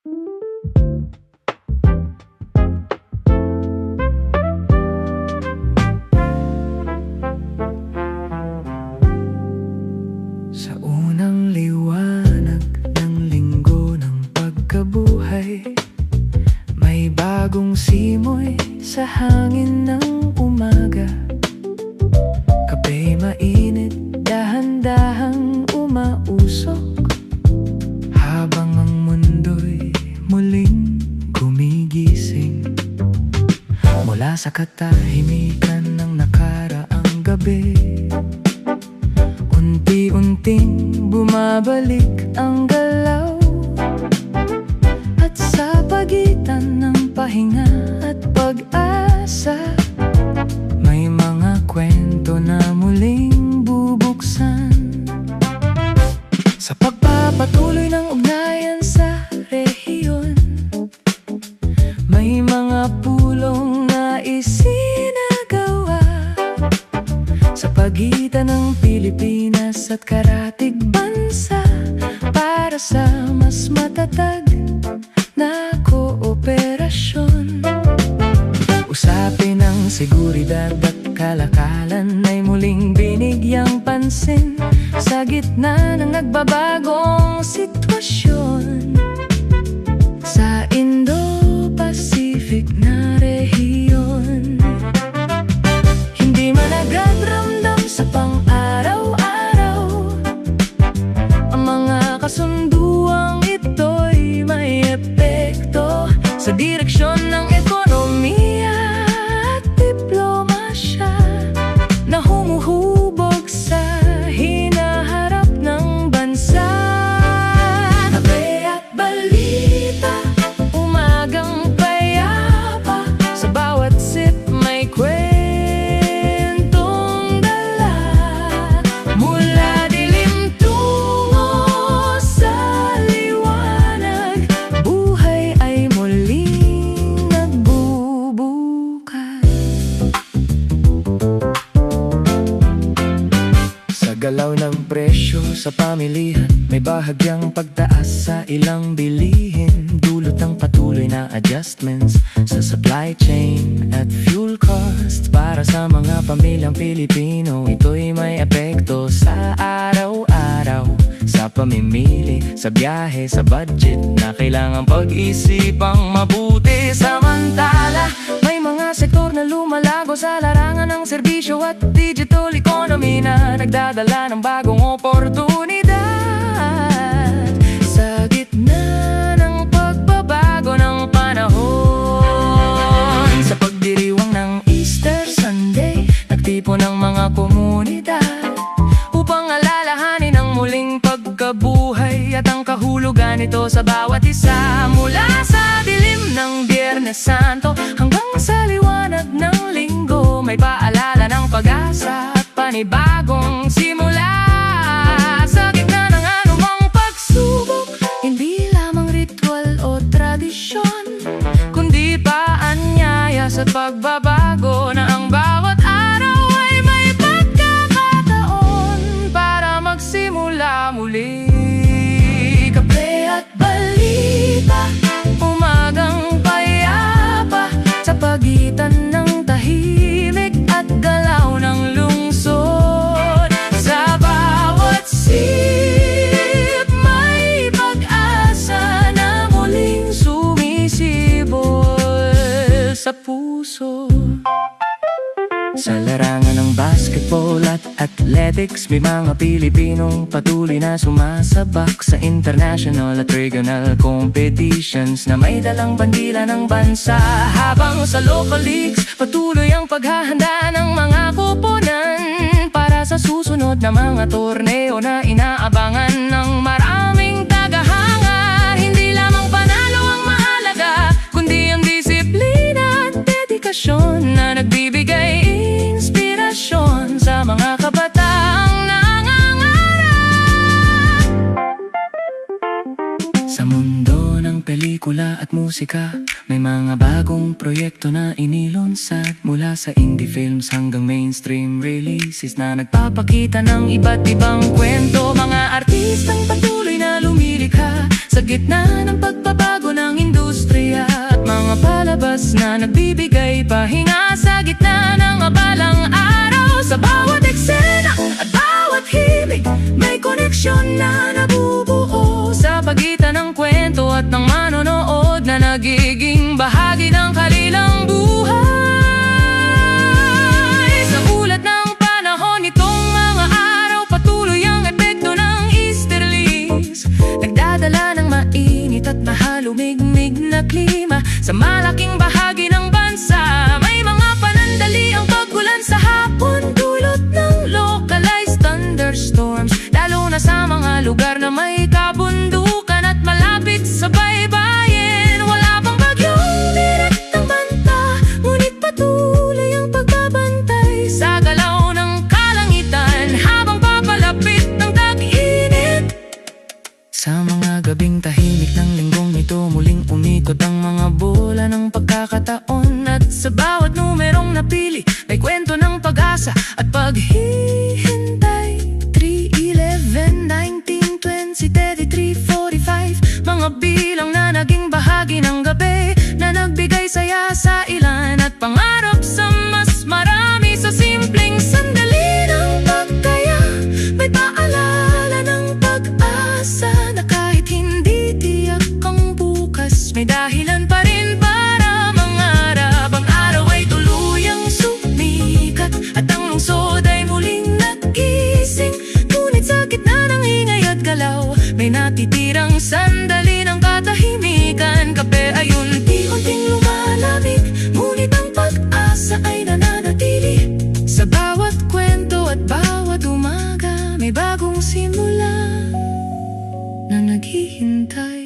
Sa unang liwanag ng linggo ng pagkabuhay, may bagong simoy sa hangin ng umaga. Kapay mainit, dahan-dahang umausok, habang ang mundo'y muling gumigising mula sa katahimikan ng nakaraang gabi. Unti-unting bumabalik ang galaw, at sa pagitan ng pahinga at pag-asa, may mga kwento na muling bubuksan. Sa pagpapatuloy ng ugnayan sa rehiyon, may mga pulong na isinagawa sa pagitan ng Pilipinas at karatig bansa, para sa mas matatag na kooperasyon. Usapin ang seguridad at kalakalan ay muling binigyang pansin sa gitna ng nagbabagong sitwasyon. Sa Indo-Pacific na rehiyon, hindi man agad ramdam sa pang-araw-araw, ang mga kasunduang ito'y may epekto sa direksyon ng ekonomiya at diplomasya na humuhubog sa hinaharap ng bansa. Kape at balita, umagang payapa, sa bawat sip may kwentong dala. Mula dilim tungo sa liwanag, buhay ay muling nagbubukas. Sa galaw ng presyo sa pamilihan, may bahagyang pagtaas sa ilang bilihin, dulot ng patuloy na adjustments sa supply chain at fuel costs. Para sa mga pamilyang Pilipino, ito'y may epekto sa araw-araw, sa pamimili, sa biyahe, sa budget na kailangang pag-isipang mabuti. Samantala, may mga sektor na lumalago sa larangan ng serbisyo at digital economy na nagdadala ng bagong oportunidad. Sa gitna ng pagbabago ng panahon, sa pagdiriwang ng Easter Sunday, nagtipon ng mga komunidad upang alalahanin ang muling pagkabuhay at ang kahulugan nito sa bawat isa. Mula sa dilim ng Biyernes Santo hanggang sa liwanag ng Linggo, may paalala ng pag-asa at panibagong simula. Sa gitna ng anumang pagsubok, hindi lamang ritual o tradisyon, kundi paanyaya sa pagbabago na ang bawat araw ay may pagkakataon para magsimula muli. Kape at balita, umagang payapa, sa pagitan ng tahimik at galaw ng lungsod. Sa bawat sip may pag-asa na muling sumisibol sa puso. Sa larangan ng basketball at athletics, may mga Pilipinong patuloy na sumasabak sa international at regional competitions na may dalang bandila ng bansa. Habang sa local leagues, patuloy ang paghahanda ng mga koponan para sa susunod na mga torneo na inaabangan ng maraming tagahanga. Hindi lamang panalo ang mahalaga, kundi ang disiplina at dedikasyon na nagbibigay inspirasyon sa mga kabataang nangangarap. Sa mundo ng pelikula at musika, may mga bagong proyekto na inilunsad, mula sa indie films hanggang mainstream releases na nagpapakita ng iba't ibang kwento. Mga artistang patuloy na lumilikha sa gitna ng pagbabago na pahinga sa gitna ng abalang araw. Sa bawat eksena at bawat himig, may koneksyon na nabubuo sa pagitan ng kwento at ng manonood na nagiging bahagi ng kanilang buhay. Sa ulat ng panahon nitong mga araw, patuloy ang epekto ng Easterlies, nagdadala ng mainit at mahalumigmig na klima sa malaking bahagi ng bansa. May mga panandali ang pag-ulan sa hapon, dulot ng localized thunderstorms, lalo na sa mga lugar na may kabundukan at malapit sa baybayin. Wala pang bagyong direktang banta, ngunit patuloy ang pagbabantay sa galaw ng kalangitan habang papalapit ng tag-init. Sa mga gabing tahimik ng linggong ito, muling umikot ang mga bola ng pagkakataon. At sa bawat numerong napili, may kwento ng pag-asa at paghihintay. 3, 11, 19, 20, 33, 45, mga bilang na naging bahagi ng gabi, na nagbigay saya sa ilan at pangarap sa mas marami. Sa simpleng sandali ng pagtaya, may paalala ng pag-asa na kahit hindi tiyak ang bukas, may dahilan pa rin para mangarap. Ang araw ay tuluyang sumikat at ang lungsod ay muling nagising. Ngunit sa gitna ng ingay at galaw, may natitirang sandali ng katahimikan. Kape ay unti-unting lumalamig, ngunit ang pag-asa ay nananatili. Sa bawat kwento at bawat umaga, may bagong simula na naghihintay.